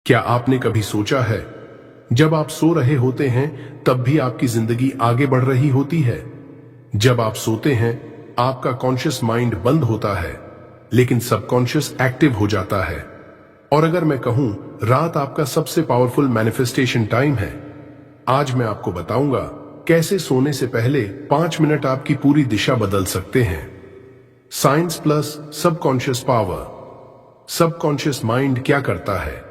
क्या आपने कभी सोचा है, जब आप सो रहे होते हैं तब भी आपकी जिंदगी आगे बढ़ रही होती है। जब आप सोते हैं आपका कॉन्शियस माइंड बंद होता है, लेकिन सबकॉन्शियस एक्टिव हो जाता है। और अगर मैं कहूं रात आपका सबसे पावरफुल मैनिफेस्टेशन टाइम है। आज मैं आपको बताऊंगा कैसे सोने से पहले 5 मिनट आपकी पूरी दिशा बदल सकते हैं। Science plus subconscious power. Subconscious mind क्या करता है?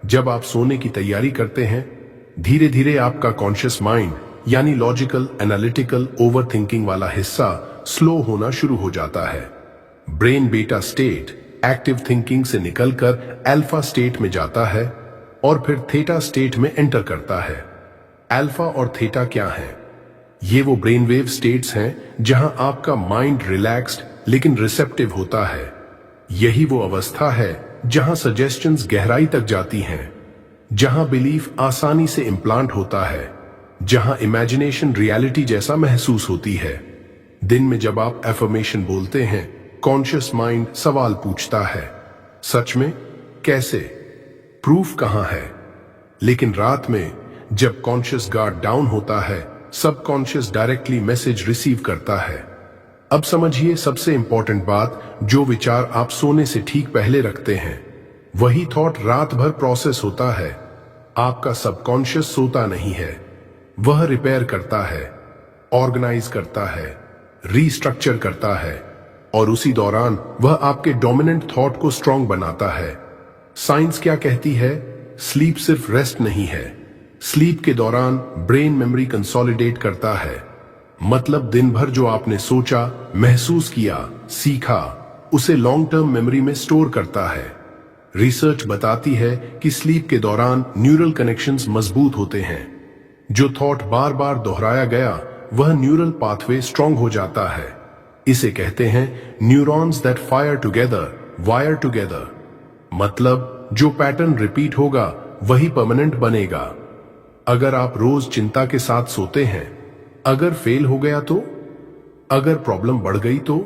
जब आप सोने की तैयारी करते हैं, धीरे धीरे आपका कॉन्शियस माइंड यानी लॉजिकल, एनालिटिकल, ओवरथिंकिंग वाला हिस्सा स्लो होना शुरू हो जाता है। Brain beta state active thinking से निकलकर अल्फा स्टेट में जाता है और फिर थीटा स्टेट में एंटर करता है। अल्फा और थीटा क्या है? ये वो ब्रेन वेव स्टेट्स हैं जहां आपका माइंड रिलैक्स्ड लेकिन रिसेप्टिव होता है। यही वो अवस्था है जहां सजेशंस गहराई तक जाती हैं, जहां बिलीफ आसानी से इम्प्लांट होता है, जहां इमेजिनेशन रियलिटी जैसा महसूस होती है। दिन में जब आप एफर्मेशन बोलते हैं, कॉन्शियस माइंड सवाल पूछता है, सच में? कैसे? प्रूफ कहां है? लेकिन रात में जब कॉन्शियस गार्ड डाउन होता है, सबकॉन्शियस डायरेक्टली मैसेज रिसीव करता है। अब समझिए सबसे इंपॉर्टेंट बात, जो विचार आप सोने से ठीक पहले रखते हैं, वही थॉट रात भर प्रोसेस होता है। आपका सबकॉन्शियस सोता नहीं है, वह रिपेयर करता है, ऑर्गेनाइज करता है, रीस्ट्रक्चर करता है और उसी दौरान वह आपके डोमिनेंट थॉट को स्ट्रांग बनाता है। साइंस क्या कहती है? स्लीप सिर्फ रेस्ट नहीं है, स्लीप के दौरान ब्रेन मेमोरी कंसोलिडेट करता है। मतलब दिन भर जो आपने सोचा, महसूस किया, सीखा, उसे लॉन्ग टर्म मेमोरी में स्टोर करता है। रिसर्च बताती है कि स्लीप के दौरान न्यूरल कनेक्शंस मजबूत होते हैं। जो थॉट बार बार दोहराया गया, वह न्यूरल पाथवे स्ट्रांग हो जाता है। इसे कहते हैं neurons that fire together wire together. मतलब जो पैटर्न रिपीट होगा वही परमानेंट बनेगा। अगर आप रोज चिंता के साथ सोते हैं, अगर फेल हो गया तो, अगर प्रॉब्लम बढ़ गई तो,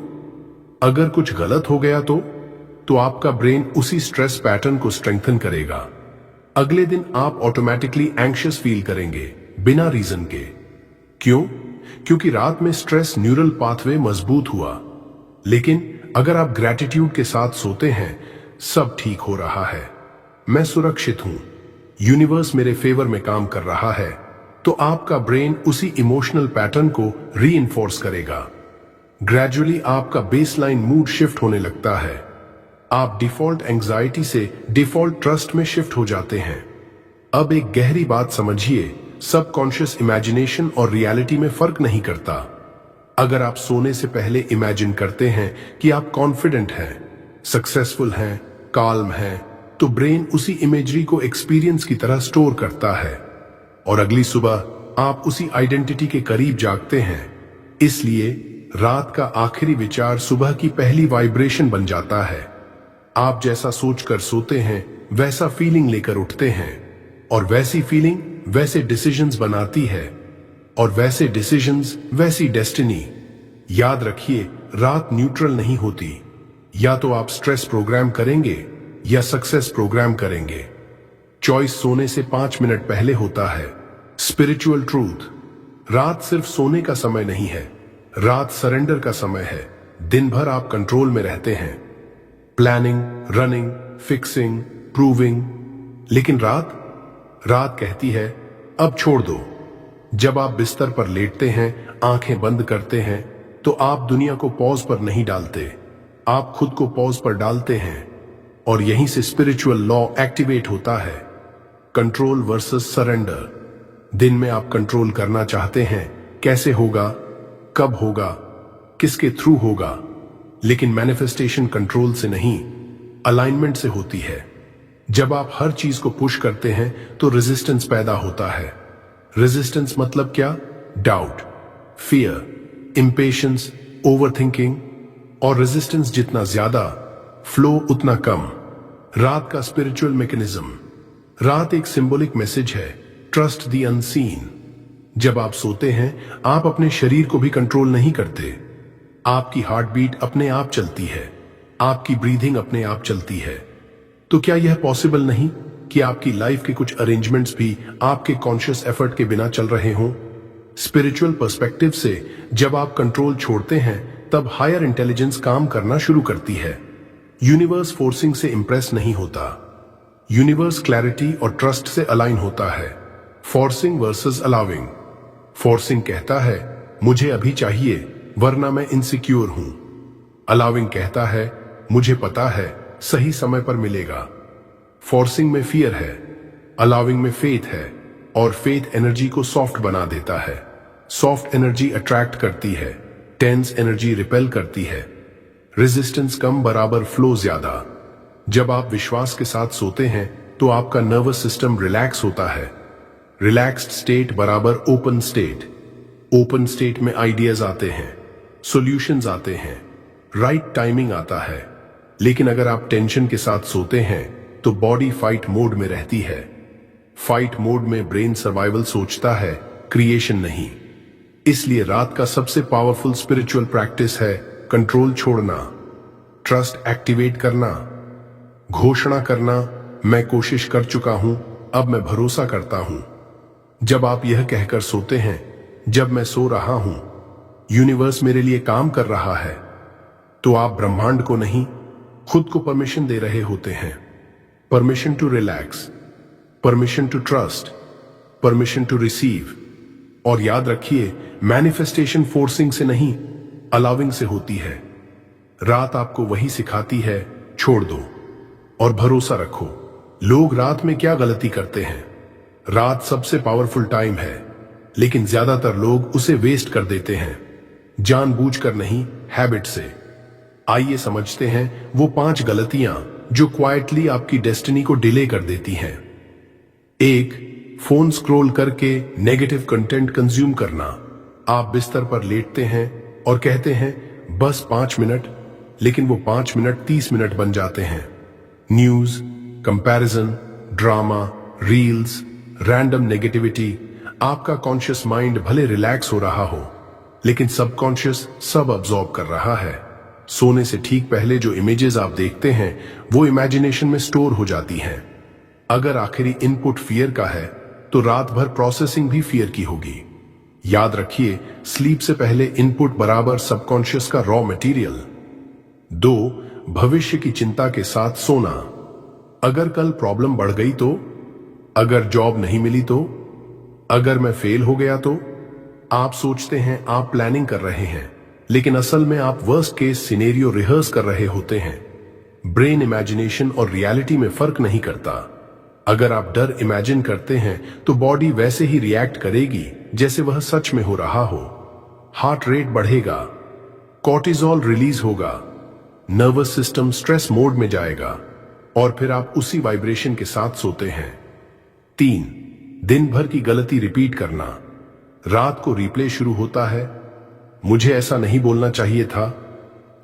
अगर कुछ गलत हो गया तो आपका ब्रेन उसी स्ट्रेस पैटर्न को स्ट्रेंथन करेगा। अगले दिन आप ऑटोमेटिकली एंग्शियस फील करेंगे बिना रीजन के। क्यों? क्योंकि रात में स्ट्रेस न्यूरल पाथवे मजबूत हुआ। लेकिन अगर आप ग्रैटिट्यूड के साथ सोते हैं, सब ठीक हो रहा है, मैं सुरक्षित हूं, यूनिवर्स मेरे फेवर में काम कर रहा है, तो आपका ब्रेन उसी इमोशनल पैटर्न को रीइंफोर्स करेगा। ग्रेजुअली आपका बेसलाइन मूड शिफ्ट होने लगता है। आप डिफॉल्ट एंजाइटी से डिफॉल्ट ट्रस्ट में शिफ्ट हो जाते हैं। अब एक गहरी बात समझिए, सबकॉन्शियस इमेजिनेशन और रियलिटी में फर्क नहीं करता। अगर आप सोने से पहले इमेजिन करते हैं कि आप कॉन्फिडेंट हैं, सक्सेसफुल हैं, काल्म हैं, तो ब्रेन उसी इमेजरी को एक्सपीरियंस की तरह स्टोर करता है और अगली सुबह आप उसी आइडेंटिटी के करीब जागते हैं। इसलिए रात का आखिरी विचार सुबह की पहली वाइब्रेशन बन जाता है। आप जैसा सोचकर सोते हैं, वैसा फीलिंग लेकर उठते हैं और वैसी फीलिंग वैसे डिसीजंस बनाती है और वैसे डिसीजंस वैसी डेस्टिनी। याद रखिए, रात न्यूट्रल नहीं होती। या तो आप स्ट्रेस प्रोग्राम करेंगे या सक्सेस प्रोग्राम करेंगे। चॉइस सोने से 5 मिनट पहले होता है। स्पिरिचुअल ट्रूथ, रात सिर्फ सोने का समय नहीं है, रात सरेंडर का समय है। दिन भर आप कंट्रोल में रहते हैं, प्लानिंग, रनिंग, फिक्सिंग, प्रूविंग, लेकिन रात कहती है अब छोड़ दो। जब आप बिस्तर पर लेटते हैं, आंखें बंद करते हैं, तो आप दुनिया को पॉज पर नहीं डालते, आप खुद को पॉज पर डालते हैं और यहीं से स्पिरिचुअल लॉ एक्टिवेट होता है, कंट्रोल वर्सेस सरेंडर। दिन में आप कंट्रोल करना चाहते हैं, कैसे होगा, कब होगा, किसके थ्रू होगा, लेकिन मैनिफेस्टेशन कंट्रोल से नहीं, अलाइनमेंट से होती है। जब आप हर चीज को पुश करते हैं तो रेजिस्टेंस पैदा होता है। रेजिस्टेंस मतलब क्या? Doubt, fear, impatience, overthinking. और रेजिस्टेंस जितना ज्यादा, फ्लो उतना कम। रात का स्पिरिचुअल मैकेनिज्म। रात एक सिंबॉलिक मैसेज है, ट्रस्ट द अनसीन। जब आप सोते हैं, आप अपने शरीर को भी कंट्रोल नहीं करते। आपकी हार्ट बीट अपने आप चलती है, आपकी ब्रीथिंग अपने आप चलती है। तो क्या यह पॉसिबल नहीं? कि आपकी लाइफ के कुछ अरेंजमेंट्स भी आपके कॉन्शियस एफर्ट के बिना चल रहे हों? स्पिरिचुअल पर्सपेक्टिव से जब आप कंट्रोल छोड़ते हैं तब हायर इंटेलिजेंस काम करना शुरू करती है। यूनिवर्स फोर्सिंग से इंप्रेस नहीं होता, यूनिवर्स क्लैरिटी और ट्रस्ट से अलाइन होता है। Forcing versus allowing. फोर्सिंग कहता है मुझे अभी चाहिए वरना मैं इनसिक्योर हूं। अलाउिंग कहता है मुझे पता है सही समय पर मिलेगा। फोर्सिंग में फियर है, अलाउिंग में फेथ है, और फेथ एनर्जी को सॉफ्ट बना देता है। सॉफ्ट एनर्जी अट्रैक्ट करती है, टेंस एनर्जी रिपेल करती है। रेजिस्टेंस कम बराबर फ्लो ज्यादा। जब आप विश्वास के साथ सोते हैं तो आपका नर्वस सिस्टम रिलैक्स होता है। रिलैक्स्ड स्टेट बराबर ओपन स्टेट। ओपन स्टेट में आइडियाज आते हैं, सॉल्यूशंस आते हैं, राइट टाइमिंग आता है। लेकिन अगर आप टेंशन के साथ सोते हैं तो बॉडी फाइट मोड में रहती है। फाइट मोड में ब्रेन सर्वाइवल सोचता है, क्रिएशन नहीं। इसलिए रात का सबसे पावरफुल स्पिरिचुअल प्रैक्टिस है कंट्रोल छोड़ना, ट्रस्ट एक्टिवेट करना, घोषणा करना मैं कोशिश कर चुका हूं, अब मैं भरोसा करता हूं। जब आप यह कहकर सोते हैं जब मैं सो रहा हूं यूनिवर्स मेरे लिए काम कर रहा है, तो आप ब्रह्मांड को नहीं खुद को परमिशन दे रहे होते हैं। Permission to relax, permission to trust, permission to receive. और याद रखिए मैनिफेस्टेशन फोर्सिंग से नहीं अलाउिंग से होती है। रात आपको वही सिखाती है, छोड़ दो और भरोसा रखो। लोग रात में क्या गलती करते हैं? रात सबसे पावरफुल टाइम है, लेकिन ज्यादातर लोग उसे वेस्ट कर देते हैं, जानबूझकर नहीं, हैबिट से। आइए समझते हैं वो 5 गलतियां जो क्वाइटली आपकी डेस्टिनी को डिले कर देती हैं। 1. फोन स्क्रॉल करके नेगेटिव कंटेंट कंज्यूम करना। आप बिस्तर पर लेटते हैं और कहते हैं बस 5 मिनट, लेकिन वो 5 मिनट 30 मिनट बन जाते हैं। News, comparison, drama, reels, random negativity. आपका कॉन्शियस माइंड भले रिलैक्स हो रहा हो, लेकिन सबकॉन्शियस सब अब्सॉर्ब कर रहा है। सोने से ठीक पहले जो इमेजेस आप देखते हैं वो इमेजिनेशन में स्टोर हो जाती हैं। अगर आखिरी इनपुट फियर का है तो रात भर प्रोसेसिंग भी फियर की होगी। याद रखिए स्लीप से पहले इनपुट बराबर सबकॉन्शियस का रॉ मटेरियल। 2. भविष्य की चिंता के साथ सोना। अगर कल प्रॉब्लम बढ़ गई तो, अगर जॉब नहीं मिली तो, अगर मैं फेल हो गया तो। आप सोचते हैं आप प्लानिंग कर रहे हैं, लेकिन असल में आप वर्स्ट केस सिनेरियो रिहर्स कर रहे होते हैं। ब्रेन इमेजिनेशन और रियलिटी में फर्क नहीं करता। अगर आप डर इमेजिन करते हैं तो बॉडी वैसे ही रिएक्ट करेगी जैसे वह सच में हो रहा हो। हार्ट रेट बढ़ेगा, कॉर्टिजोल रिलीज होगा, नर्वस सिस्टम स्ट्रेस मोड में जाएगा और फिर आप उसी वाइब्रेशन के साथ सोते हैं। 3. दिन भर की गलती रिपीट करना। रात को रिप्ले शुरू होता है, मुझे ऐसा नहीं बोलना चाहिए था,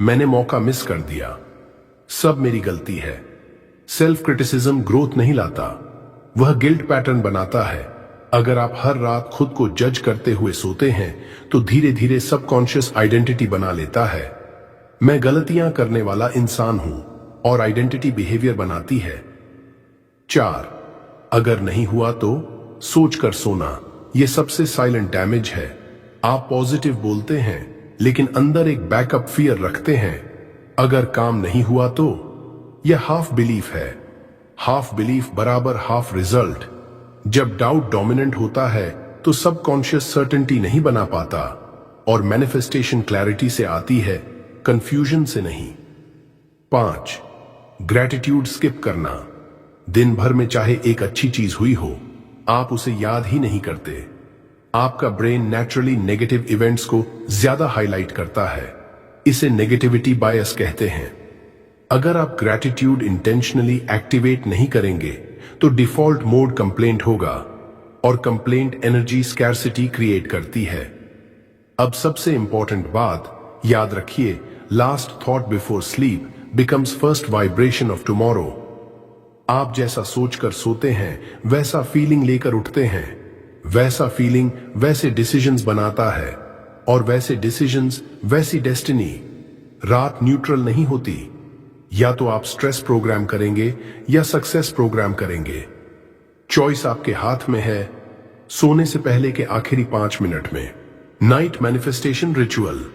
मैंने मौका मिस कर दिया, सब मेरी गलती है। सेल्फ क्रिटिसिज्म ग्रोथ नहीं लाता, वह गिल्ट पैटर्न बनाता है। अगर आप हर रात खुद को जज करते हुए सोते हैं तो धीरे धीरे सबकॉन्शियस आइडेंटिटी बना लेता है। मैं गलतियां करने वाला इंसान हूं और आइडेंटिटी बिहेवियर बनाती है। 4. अगर नहीं हुआ तो सोचकर सोना। यह सबसे साइलेंट डैमेज है। आप पॉजिटिव बोलते हैं लेकिन अंदर एक बैकअप फियर रखते हैं। अगर काम नहीं हुआ तो यह हाफ बिलीफ है। हाफ बिलीफ बराबर हाफ रिजल्ट। जब डाउट डोमिनेंट होता है तो सबकॉन्शियस सर्टेनिटी नहीं बना पाता और मैनिफेस्टेशन क्लैरिटी से आती है, कंफ्यूजन से नहीं। 5. ग्रैटिट्यूड स्किप करना। दिन भर में चाहे एक अच्छी चीज हुई हो, आप उसे याद ही नहीं करते। आपका ब्रेन नेचुरली नेगेटिव इवेंट्स को ज्यादा हाईलाइट करता है। इसे नेगेटिविटी बायस कहते हैं। अगर आप ग्रैटिट्यूड इंटेंशनली एक्टिवेट नहीं करेंगे तो डिफॉल्ट मोड कंप्लेंट होगा और कंप्लेंट एनर्जी स्कैर्सिटी क्रिएट करती है। अब सबसे इंपॉर्टेंट बात याद रखिए, last thought before sleep becomes first vibration of tomorrow. आप जैसा सोचकर सोते हैं वैसा फीलिंग लेकर उठते हैं। वैसा फीलिंग वैसे डिसीजंस बनाता है और वैसे डिसीजंस वैसी डेस्टिनी। रात न्यूट्रल नहीं होती, या तो आप स्ट्रेस प्रोग्राम करेंगे या सक्सेस प्रोग्राम करेंगे। चॉइस आपके हाथ में है। सोने से पहले के आखिरी 5 मिनट में नाइट मैनिफेस्टेशन रिचुअल।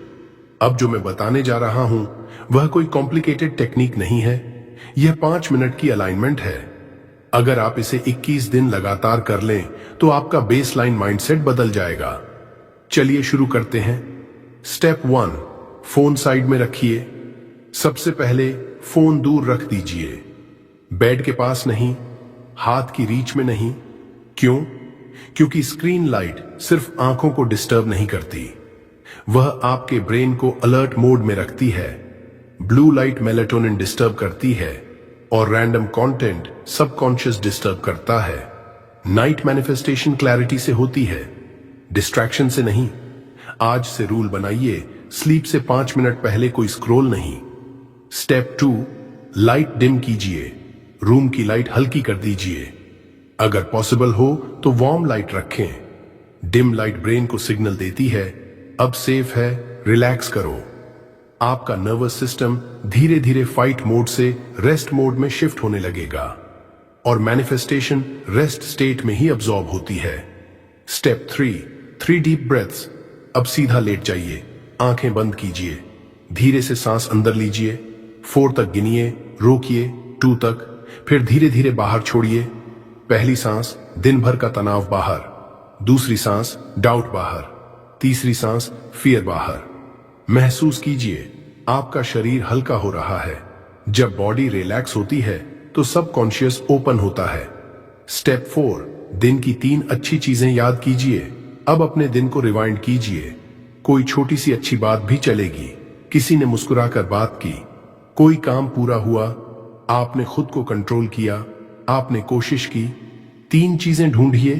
अब जो मैं बताने जा रहा हूं वह कोई कॉम्प्लिकेटेड टेक्निक नहीं है। यह 5 मिनट की अलाइनमेंट है। अगर आप इसे 21 दिन लगातार कर लें तो आपका बेसलाइन माइंडसेट बदल जाएगा। चलिए शुरू करते हैं। स्टेप 1, फोन साइड में रखिए। सबसे पहले फोन दूर रख दीजिए। बेड के पास नहीं, हाथ की रीच में नहीं। क्यों? क्योंकि स्क्रीन लाइट सिर्फ आंखों को डिस्टर्ब नहीं करती, वह आपके ब्रेन को अलर्ट मोड में रखती है। ब्लू लाइट मेलेटोनिन डिस्टर्ब करती है और रैंडम कंटेंट सबकॉन्शियस डिस्टर्ब करता है। नाइट मैनिफेस्टेशन क्लैरिटी से होती है, डिस्ट्रैक्शन से नहीं। आज से रूल बनाइए, स्लीप से 5 मिनट पहले कोई स्क्रॉल नहीं। स्टेप 2, लाइट डिम कीजिए। रूम की लाइट हल्की कर दीजिए। अगर पॉसिबल हो तो वार्म लाइट रखें। डिम लाइट ब्रेन को सिग्नल देती है अब सेफ है, रिलैक्स करो। आपका नर्वस सिस्टम धीरे धीरे फाइट मोड से रेस्ट मोड में शिफ्ट होने लगेगा और मैनिफेस्टेशन रेस्ट स्टेट में ही अब्सॉर्ब होती है। Step 3 deep breaths. अब सीधा लेट जाइए, आंखें बंद कीजिए, धीरे से सांस अंदर लीजिए। 4 तक गिनिए, रोकिए, 2 तक, फिर धीरे धीरे बाहर छोड़िए। पहली सांस दिन भर का तनाव बाहर, दूसरी सांस डाउट बाहर, तीसरी सांस फियर बाहर। महसूस कीजिए आपका शरीर हल्का हो रहा है। जब बॉडी रिलैक्स होती है तो सबकॉन्शियस ओपन होता है। स्टेप 4, दिन की 3 अच्छी चीजें याद कीजिए। अब अपने दिन को रिवाइंड कीजिए। कोई छोटी सी अच्छी बात भी चलेगी। किसी ने मुस्कुराकर बात की, कोई काम पूरा हुआ, आपने खुद को कंट्रोल किया, आपने कोशिश की। 3 चीजें ढूंढिए।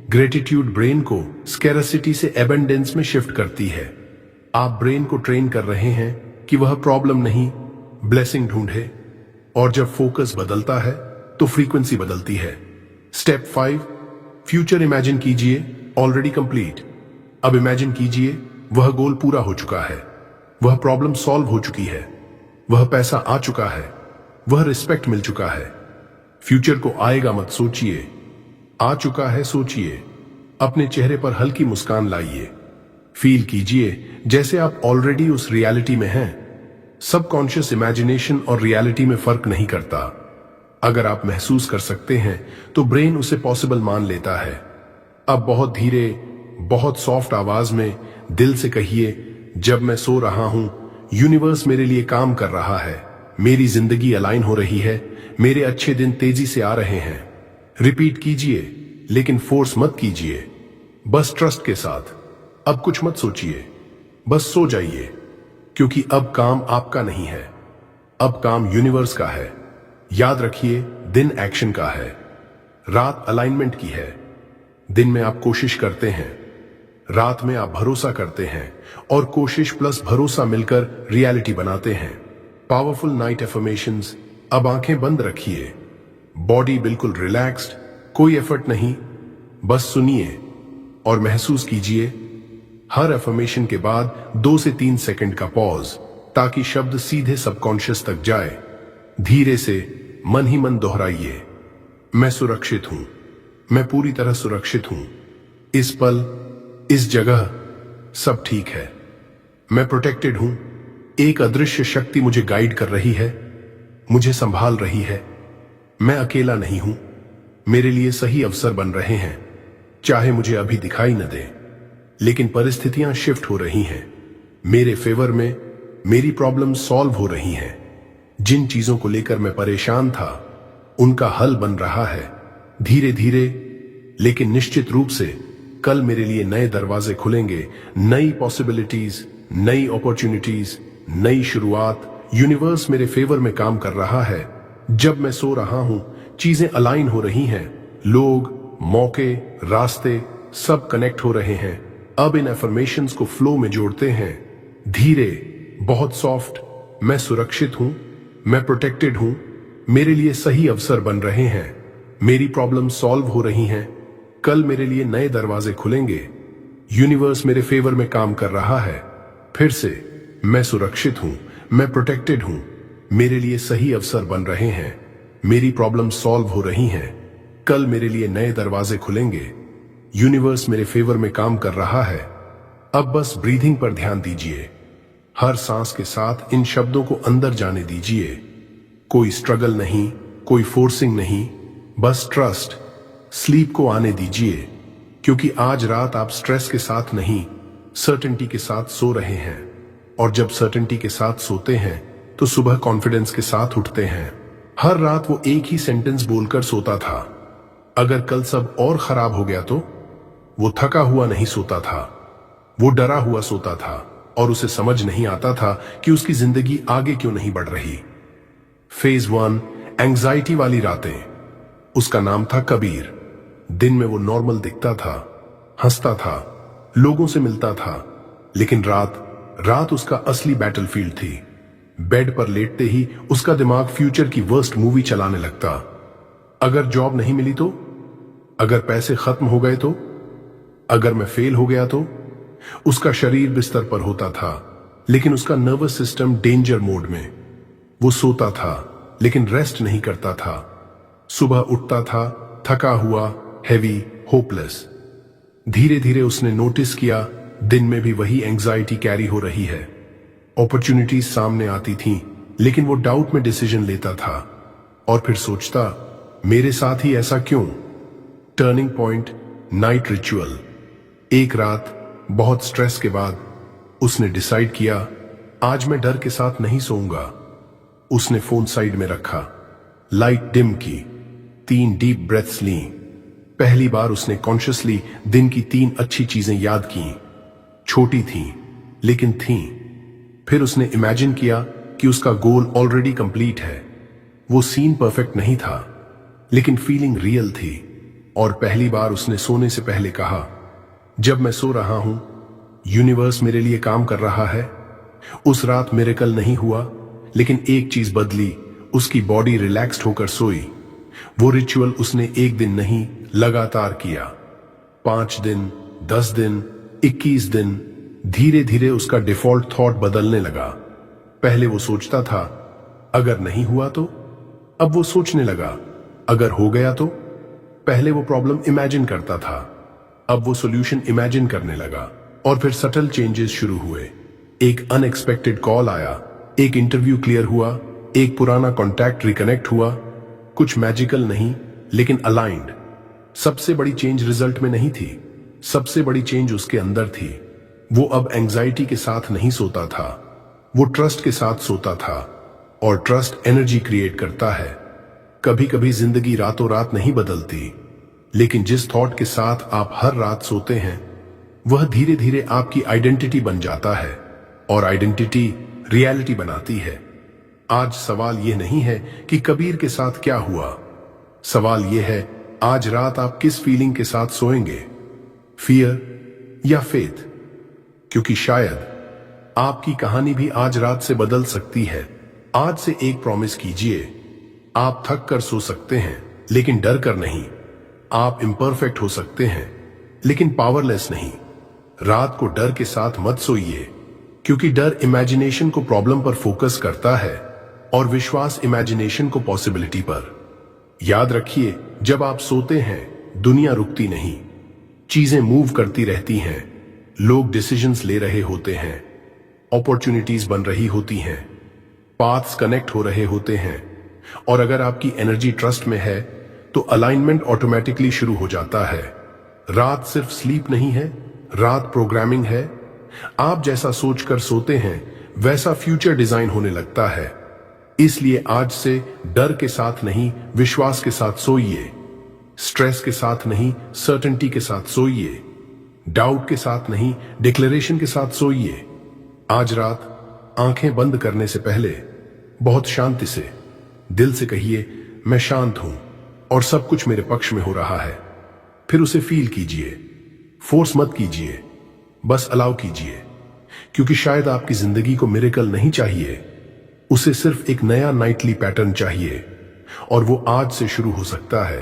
ग्रेटिट्यूड ब्रेन को स्कैरसिटी से एबंडेंस में शिफ्ट करती है। आप ब्रेन को ट्रेन कर रहे हैं कि वह प्रॉब्लम नहीं, ब्लेसिंग ढूंढे। और जब फोकस बदलता है तो फ्रीक्वेंसी बदलती है। स्टेप 5, फ्यूचर इमेजिन कीजिए। Already complete. अब इमेजिन कीजिए वह गोल पूरा हो चुका है, वह प्रॉब्लम सॉल्व हो चुकी है, वह पैसा आ चुका है, वह रिस्पेक्ट मिल चुका है। फ्यूचर को आएगा मत सोचिए, आ चुका है सोचिए। अपने चेहरे पर हल्की मुस्कान लाइए। फील कीजिए जैसे आप ऑलरेडी उस रियलिटी में हैं। सबकॉन्शियस इमेजिनेशन और रियलिटी में फर्क नहीं करता। अगर आप महसूस कर सकते हैं तो ब्रेन उसे पॉसिबल मान लेता है। अब बहुत धीरे, बहुत सॉफ्ट आवाज में दिल से कहिए, जब मैं सो रहा हूं यूनिवर्स मेरे लिए काम कर रहा है, मेरी जिंदगी अलाइन हो रही है, मेरे अच्छे दिन तेजी से आ रहे हैं। रिपीट कीजिए, लेकिन फोर्स मत कीजिए, बस ट्रस्ट के साथ। अब कुछ मत सोचिए, बस सो जाइए, क्योंकि अब काम आपका नहीं है, अब काम यूनिवर्स का है। याद रखिए, दिन एक्शन का है, रात अलाइनमेंट की है। दिन में आप कोशिश करते हैं, रात में आप भरोसा करते हैं और कोशिश प्लस भरोसा मिलकर रियलिटी बनाते हैं। Powerful night affirmations. अब आंखें बंद रखिए, बॉडी बिल्कुल रिलैक्स्ड, कोई एफर्ट नहीं, बस सुनिए और महसूस कीजिए। हर एफर्मेशन के बाद 2 से 3 सेकंड का पॉज, ताकि शब्द सीधे सबकॉन्शियस तक जाए। धीरे से मन ही मन दोहराइए, मैं सुरक्षित हूं, मैं पूरी तरह सुरक्षित हूं। इस पल, इस जगह सब ठीक है, मैं प्रोटेक्टेड हूं। एक अदृश्य शक्ति मुझे गाइड कर रही है, मुझे संभाल रही है। मैं अकेला नहीं हूं, मेरे लिए सही अवसर बन रहे हैं। चाहे मुझे अभी दिखाई न दे, लेकिन परिस्थितियां शिफ्ट हो रही हैं मेरे फेवर में। मेरी प्रॉब्लम सॉल्व हो रही हैं। जिन चीजों को लेकर मैं परेशान था उनका हल बन रहा है, धीरे धीरे लेकिन निश्चित रूप से। कल मेरे लिए नए दरवाजे खुलेंगे, नई पॉसिबिलिटीज, नई अपॉर्चुनिटीज, नई शुरुआत। यूनिवर्स मेरे फेवर में काम कर रहा है। जब मैं सो रहा हूं चीजें अलाइन हो रही हैं, लोग, मौके, रास्ते सब कनेक्ट हो रहे हैं। अब इन एफर्मेशंस को फ्लो में जोड़ते हैं, धीरे, बहुत सॉफ्ट। मैं सुरक्षित हूं, मैं प्रोटेक्टेड हूं, मेरे लिए सही अवसर बन रहे हैं, मेरी प्रॉब्लम सॉल्व हो रही हैं। कल मेरे लिए नए दरवाजे खुलेंगे, यूनिवर्स मेरे फेवर में काम कर रहा है। फिर से, मैं सुरक्षित हूं, मैं प्रोटेक्टेड हूं, मेरे लिए सही अवसर बन रहे हैं, मेरी प्रॉब्लम सॉल्व हो रही हैं, कल मेरे लिए नए दरवाजे खुलेंगे, यूनिवर्स मेरे फेवर में काम कर रहा है। अब बस ब्रीथिंग पर ध्यान दीजिए, हर सांस के साथ इन शब्दों को अंदर जाने दीजिए। कोई स्ट्रगल नहीं, कोई फोर्सिंग नहीं, बस ट्रस्ट। स्लीप को आने दीजिए, क्योंकि आज रात आप स्ट्रेस के साथ नहीं, सर्टेनिटी के साथ सो रहे हैं। और जब सर्टेनिटी के साथ सोते हैं तो सुबह कॉन्फिडेंस के साथ उठते हैं। हर रात वो एक ही सेंटेंस बोलकर सोता था, अगर कल सब और खराब हो गया तो। वो थका हुआ नहीं सोता था, वो डरा हुआ सोता था, और उसे समझ नहीं आता था कि उसकी जिंदगी आगे क्यों नहीं बढ़ रही। फेज 1, एंजाइटी वाली रातें। उसका नाम था कबीर। दिन में वो नॉर्मल दिखता था, हंसता था, लोगों से मिलता था, लेकिन रात उसका असली बैटलफील्ड थी। बेड पर लेटते ही उसका दिमाग फ्यूचर की वर्स्ट मूवी चलाने लगता। अगर जॉब नहीं मिली तो, अगर पैसे खत्म हो गए तो, अगर मैं फेल हो गया तो। उसका शरीर बिस्तर पर होता था, लेकिन उसका नर्वस सिस्टम डेंजर मोड में। वो सोता था, लेकिन रेस्ट नहीं करता था। सुबह उठता था थका हुआ, हैवी, होपलेस। धीरे धीरे उसने नोटिस किया, दिन में भी वही एंजाइटी कैरी हो रही है। अपॉर्चुनिटीज सामने आती थीं, लेकिन वो डाउट में डिसीजन लेता था, और फिर सोचता, मेरे साथ ही ऐसा क्यों। Turning point, night ritual. एक रात बहुत स्ट्रेस के बाद उसने डिसाइड किया, आज मैं डर के साथ नहीं सोऊंगा। उसने फोन साइड में रखा, लाइट डिम की, 3 डीप ब्रेथ्स ली। पहली बार उसने कॉन्शियसली दिन की 3 अच्छी चीजें याद की। छोटी थीं, लेकिन थीं। फिर उसने इमेजिन किया कि उसका गोल ऑलरेडी कंप्लीट है। वो सीन परफेक्ट नहीं था, लेकिन फीलिंग रियल थी। और पहली बार उसने सोने से पहले कहा, जब मैं सो रहा हूं, यूनिवर्स मेरे लिए काम कर रहा है। उस रात मिरेकल नहीं हुआ, लेकिन एक चीज बदली, उसकी बॉडी रिलैक्स्ड होकर सोई। वो रिचुअल उसने एक दिन नहीं, लगातार किया। 5 दिन, 10 दिन, 21 दिन। धीरे धीरे उसका डिफॉल्ट थॉट बदलने लगा। पहले वो सोचता था, अगर नहीं हुआ तो। अब वो सोचने लगा, अगर हो गया तो। पहले वो प्रॉब्लम इमेजिन करता था, अब वो सॉल्यूशन इमेजिन करने लगा। और फिर सटल चेंजेस शुरू हुए। एक अनएक्सपेक्टेड कॉल आया, एक इंटरव्यू क्लियर हुआ, एक पुराना कॉन्टैक्ट रिकनेक्ट हुआ। कुछ मैजिकल नहीं, लेकिन अलाइंड। सबसे बड़ी चेंज रिजल्ट में नहीं थी, सबसे बड़ी चेंज उसके अंदर थी। वो अब एंजाइटी के साथ नहीं सोता था, वो ट्रस्ट के साथ सोता था। और ट्रस्ट एनर्जी क्रिएट करता है। कभी कभी जिंदगी रातों रात नहीं बदलती, लेकिन जिस थॉट के साथ आप हर रात सोते हैं, वह धीरे धीरे आपकी आइडेंटिटी बन जाता है, और आइडेंटिटी रियलिटी बनाती है। आज सवाल यह नहीं है कि कबीर के साथ क्या हुआ, सवाल यह है, आज रात आप किस फीलिंग के साथ सोएंगे, फियर या फेथ। क्योंकि शायद आपकी कहानी भी आज रात से बदल सकती है। आज से एक प्रॉमिस कीजिए, आप थक कर सो सकते हैं, लेकिन डर कर नहीं। आप इम्परफेक्ट हो सकते हैं, लेकिन पावरलेस नहीं। रात को डर के साथ मत सोइए, क्योंकि डर इमेजिनेशन को प्रॉब्लम पर फोकस करता है, और विश्वास इमेजिनेशन को पॉसिबिलिटी पर। याद रखिए, जब आप सोते हैं, दुनिया रुकती नहीं, चीजें मूव करती रहती हैं, लोग डिसीजंस ले रहे होते हैं, अपॉर्चुनिटीज बन रही होती हैं, पाथ्स कनेक्ट हो रहे होते हैं। और अगर आपकी एनर्जी ट्रस्ट में है, तो अलाइनमेंट ऑटोमेटिकली शुरू हो जाता है। रात सिर्फ स्लीप नहीं है, रात प्रोग्रामिंग है। आप जैसा सोचकर सोते हैं, वैसा फ्यूचर डिजाइन होने लगता है। इसलिए आज से डर के साथ नहीं, विश्वास के साथ सोइए। स्ट्रेस के साथ नहीं, सर्टेनिटी के साथ सोइए। डाउट के साथ नहीं, डिक्लेरेशन के साथ सोइए। आज रात आंखें बंद करने से पहले बहुत शांति से दिल से कहिए, मैं शांत हूं और सब कुछ मेरे पक्ष में हो रहा है। फिर उसे फील कीजिए, फोर्स मत कीजिए, बस अलाउ कीजिए। क्योंकि शायद आपकी जिंदगी को मिरेकल नहीं चाहिए, उसे सिर्फ एक नया नाइटली पैटर्न चाहिए, और वो आज से शुरू हो सकता है।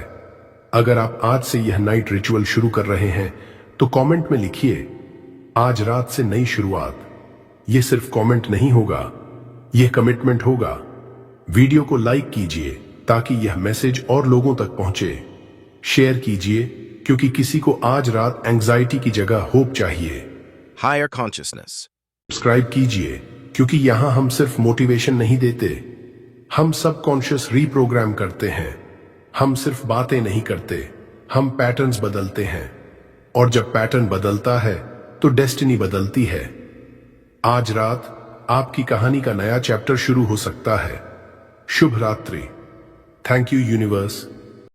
अगर आप आज से यह नाइट रिचुअल शुरू कर रहे हैं, तो कमेंट में लिखिए, आज रात से नई शुरुआत। यह सिर्फ कमेंट नहीं होगा, यह कमिटमेंट होगा। वीडियो को लाइक कीजिए ताकि यह मैसेज और लोगों तक पहुंचे। शेयर कीजिए क्योंकि किसी को आज रात एंजाइटी की जगह होप चाहिए। Higher consciousness. सब्सक्राइब कीजिए क्योंकि यहां हम सिर्फ मोटिवेशन नहीं देते, हम सबकॉन्शियस रीप्रोग्राम करते हैं। हम सिर्फ बातें नहीं करते, हम पैटर्न्स बदलते हैं। और जब पैटर्न बदलता है तो डेस्टिनी बदलती है। आज रात आपकी कहानी का नया चैप्टर शुरू हो सकता है। शुभ रात्रि। Thank you universe.